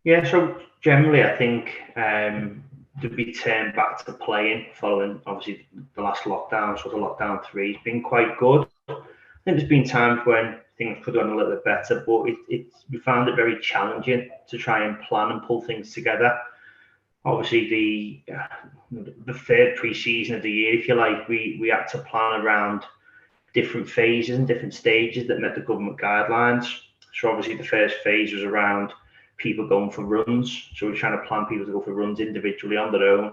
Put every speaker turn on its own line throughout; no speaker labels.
Yeah, so generally, I think to be turned back to playing following obviously the last lockdown, sort of lockdown three, has been quite good. I think there's been times when things could have gone a little bit better, but we found it very challenging to try and plan and pull things together. Obviously, the third pre-season of the year, if you like, we had to plan around different phases and different stages that met the government guidelines. So obviously the first phase was around people going for runs. So we're trying to plan people to go for runs individually on their own.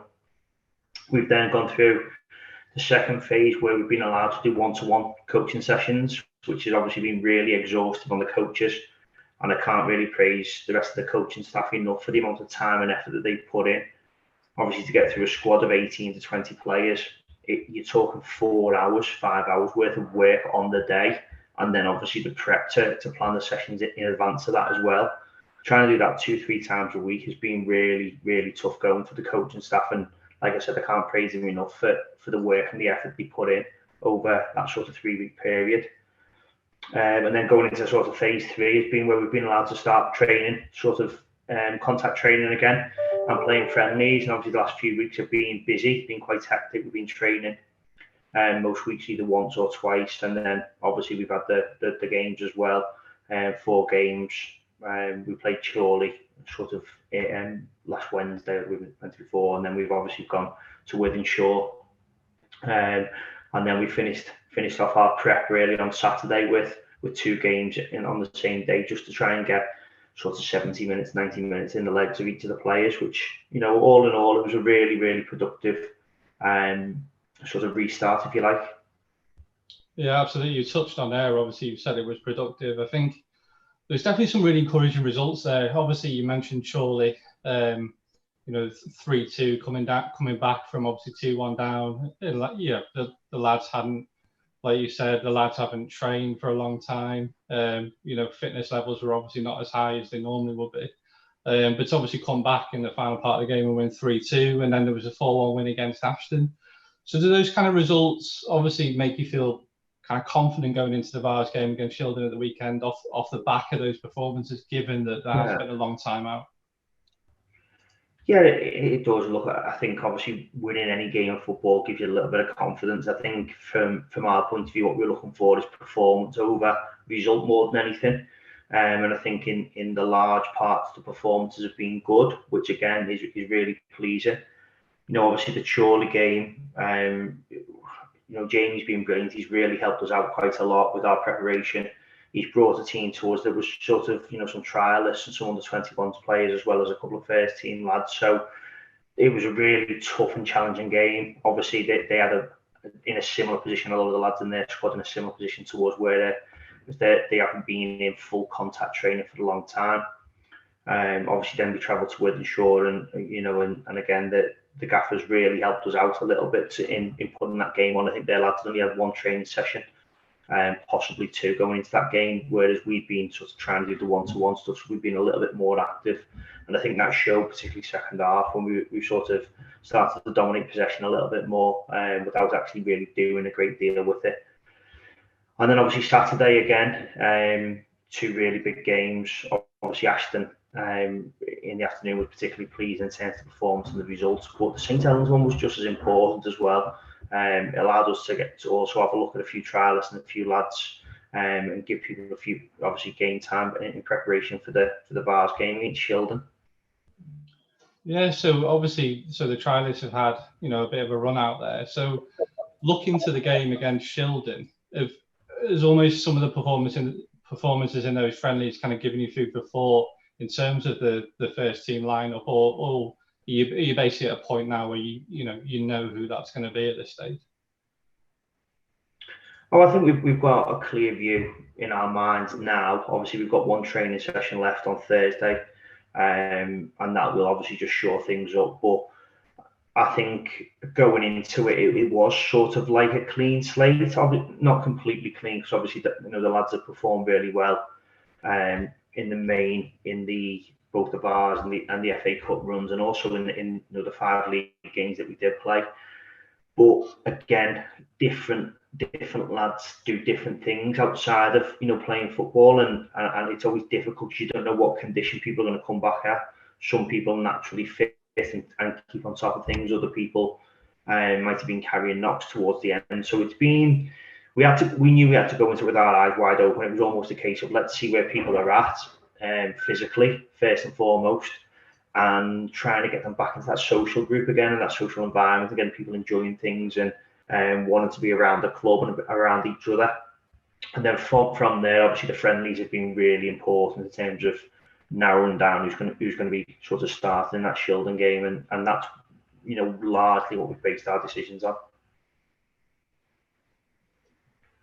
We've then gone through the second phase where we've been allowed to do one-to-one coaching sessions, which has obviously been really exhaustive on the coaches. And I can't really praise the rest of the coaching staff enough for the amount of time and effort that they put in. Obviously, to get through a squad of 18 to 20 players, you're talking 4 hours, 5 hours worth of work on the day. And then obviously the prep to plan the sessions in advance of that as well. Trying to do that 2, 3 times a week has been really, really tough going for the coaching staff. And like I said, I can't praise them enough for the work and the effort they put in over that sort of 3 week period. And then going into sort of phase three has been where we've been allowed to start training, sort of contact training again and playing friendlies. And obviously the last few weeks have been busy, been quite hectic. We've been training most weeks either once or twice. And then obviously we've had the games as well, 4 games. We played Chorley sort of last Wednesday, we went before, and then we've obviously gone to Wythenshawe. And then we finished off our prep really on Saturday with 2 games on the same day, just to try and get sort of 70 minutes, 90 minutes in the legs of each of the players, which, all in all, it was a really, really productive sort of restart, if you like.
Yeah, absolutely. You touched on there. Obviously, you said it was productive. I think there's definitely some really encouraging results there. Obviously, you mentioned Chorley, 3-2 coming back from obviously 2-1 down. Yeah, the lads hadn't, like you said, the lads haven't trained for a long time. Fitness levels were obviously not as high as they normally would be. But it's obviously come back in the final part of the game and win 3-2, and then there was a 4-1 win against Ashton. So do those kind of results obviously make you feel kind of confident going into the Vase game against Shildon at the weekend off the back of those performances, given that has been a long time out?
Yeah, it does. Look, I think obviously winning any game of football gives you a little bit of confidence. I think from our point of view, what we're looking for is performance over result more than anything. And I think in the large parts, the performances have been good, which again is really pleasing. Obviously the Chorley game, Jamie's been brilliant. He's really helped us out quite a lot with our preparation. He's brought a team to us that was sort of, some trialists and some under 21s players, as well as a couple of first team lads. So it was a really tough and challenging game. Obviously, they had in a similar position, a lot of the lads in their squad in a similar position to us, where they haven't been in full contact training for a long time. Obviously, then we travelled to Wythenshawe, and again, the gaffers really helped us out a little bit in putting that game on. I think their lads only had 1 training session, possibly 2 going into that game, whereas we've been sort of trying to do the one-to-one stuff, so we've been a little bit more active, and I think that showed, particularly second half, when we sort of started to dominate possession a little bit more, without actually really doing a great deal with it. And then obviously Saturday again, 2 really big games. Obviously Ashton in the afternoon was particularly pleasing in terms of the performance and the results, but the St Helens one was just as important as well. It allowed us to get to also have a look at a few trialists and a few lads, and give people a few obviously game time in preparation for the Vase game against Shildon.
Yeah, so obviously, the trialists have had a bit of a run out there. So looking to the game against Shildon, is almost some of the performances in those friendlies kind of giving you food for thought in terms of the first team lineup, or are you basically at a point now where you know who that's going to be at this stage?
Oh, I think we've got a clear view in our minds now. Obviously, we've got 1 training session left on Thursday, and that will obviously just shore things up. But I think going into it, it was sort of like a clean slate. Not completely clean, because obviously the lads have performed really well in the main, in both the Vase and the FA Cup runs, and also in the 5 league games that we did play. But again, different different lads do different things outside of playing football, and it's always difficult because you don't know what condition people are going to come back at. Some people naturally fit and keep on top of things. Other people might have been carrying knocks towards the end. So it's been, we knew we had to go into it with our eyes wide open. It was almost a case of let's see where people are at physically first and foremost, and trying to get them back into that social group again and that social environment again, people enjoying things and wanting to be around the club and around each other. And then from there, obviously the friendlies have been really important in terms of narrowing down who's going to be sort of starting in that Shildon game, and that's largely what we've based our decisions on.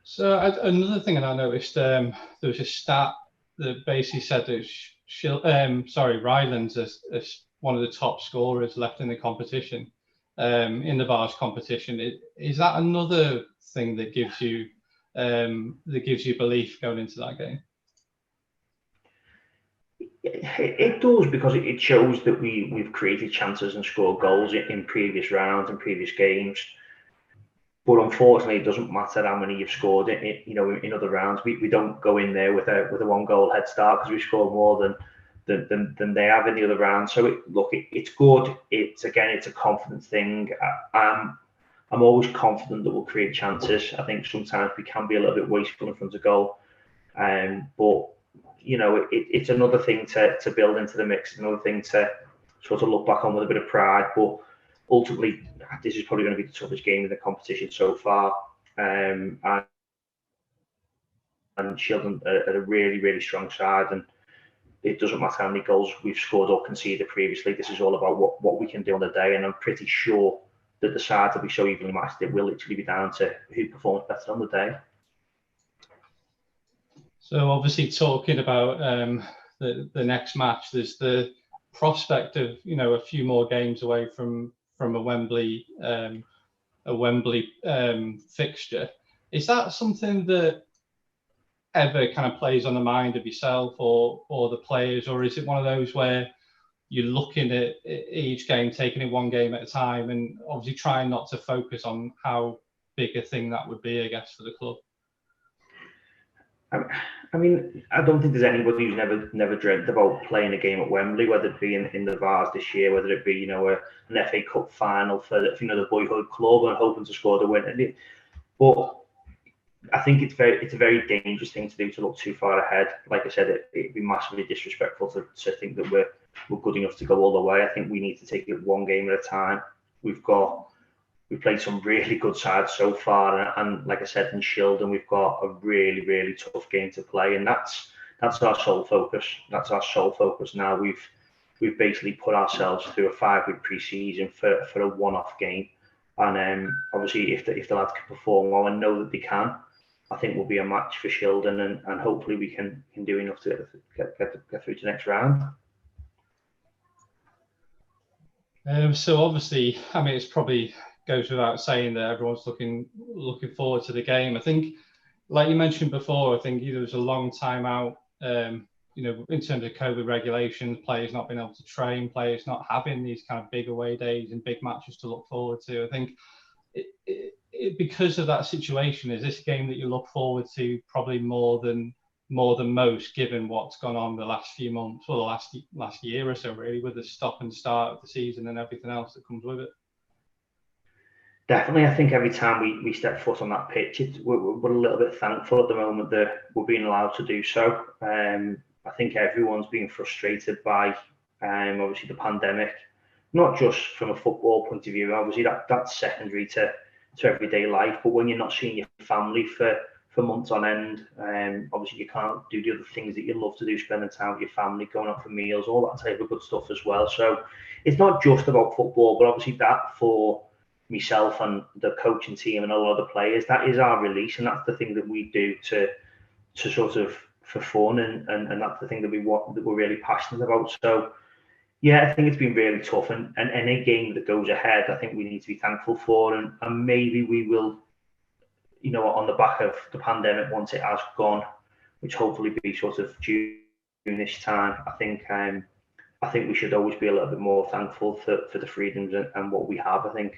So another thing that I noticed, there was a stat that basically said that Rylands is one of the top scorers left in the competition, in the Vase competition. Is that another thing that gives you belief going into that game?
It does, because it shows that we've created chances and scored goals in previous rounds and previous games. But unfortunately, it doesn't matter how many you've scored in other rounds. We don't go in there with a 1-goal head start because we score more than they have in the other rounds. So it's good. It's a confidence thing. I'm always confident that we'll create chances. I think sometimes we can be a little bit wasteful in front of goal, but it's another thing to build into the mix, another thing to sort of look back on with a bit of pride. But ultimately, this is probably going to be the toughest game in the competition so far. And Shildon are a really, really strong side, and it doesn't matter how many goals we've scored or conceded previously. This is all about what we can do on the day, and I'm pretty sure that the sides will be so evenly matched it will literally be down to who performs better on the day.
So obviously, talking about the next match, there's the prospect of a few more games away from a Wembley fixture. Is that something that ever kind of plays on the mind of yourself or the players, or is it one of those where you're looking at each game, taking it one game at a time, and obviously trying not to focus on how big a thing that would be, I guess, for the club?
I mean, I don't think there's anybody who's never dreamt about playing a game at Wembley, whether it be in the Vase this year, whether it be an FA Cup final for the boyhood club and hoping to score the win. But I think it's a very dangerous thing to do, to look too far ahead. Like I said, it'd be massively disrespectful to think that we're good enough to go all the way. I think we need to take it one game at a time. We've played some really good sides so far, and like I said, in Shildon, we've got a really, really tough game to play, and that's our sole focus. That's our sole focus now. We've basically put ourselves through a 5-week pre-season for a one-off game, and obviously, if the lads can perform well and know that they can, I think we'll be a match for Shildon, and hopefully we can do enough to get through to the next round.
So obviously, I mean, it's probably goes without saying that everyone's looking forward to the game. I think, like you mentioned before, I think there was a long time out, in terms of COVID regulations, players not being able to train, players not having these kind of big away days and big matches to look forward to. I think because of that situation, is this a game that you look forward to probably more than most, given what's gone on the last few months, or the last year or so, really, with the stop and start of the season and everything else that comes with it?
Definitely, I think every time we step foot on that pitch, we're a little bit thankful at the moment that we're being allowed to do so. I think everyone's been frustrated by obviously the pandemic, not just from a football point of view. Obviously, that's secondary to everyday life. But when you're not seeing your family for months on end, obviously you can't do the other things that you love to do, spending time with your family, going out for meals, all that type of good stuff as well. So it's not just about football, but obviously that for myself and the coaching team and a lot of the players, that is our release, and that's the thing that we do to sort of for fun, and that's the thing that we're really passionate about. So yeah, I think it's been really tough, and any game that goes ahead, I think we need to be thankful for, and maybe we will, on the back of the pandemic, once it has gone, which hopefully be sort of June-ish time, I think we should always be a little bit more thankful for the freedoms and what we have. I think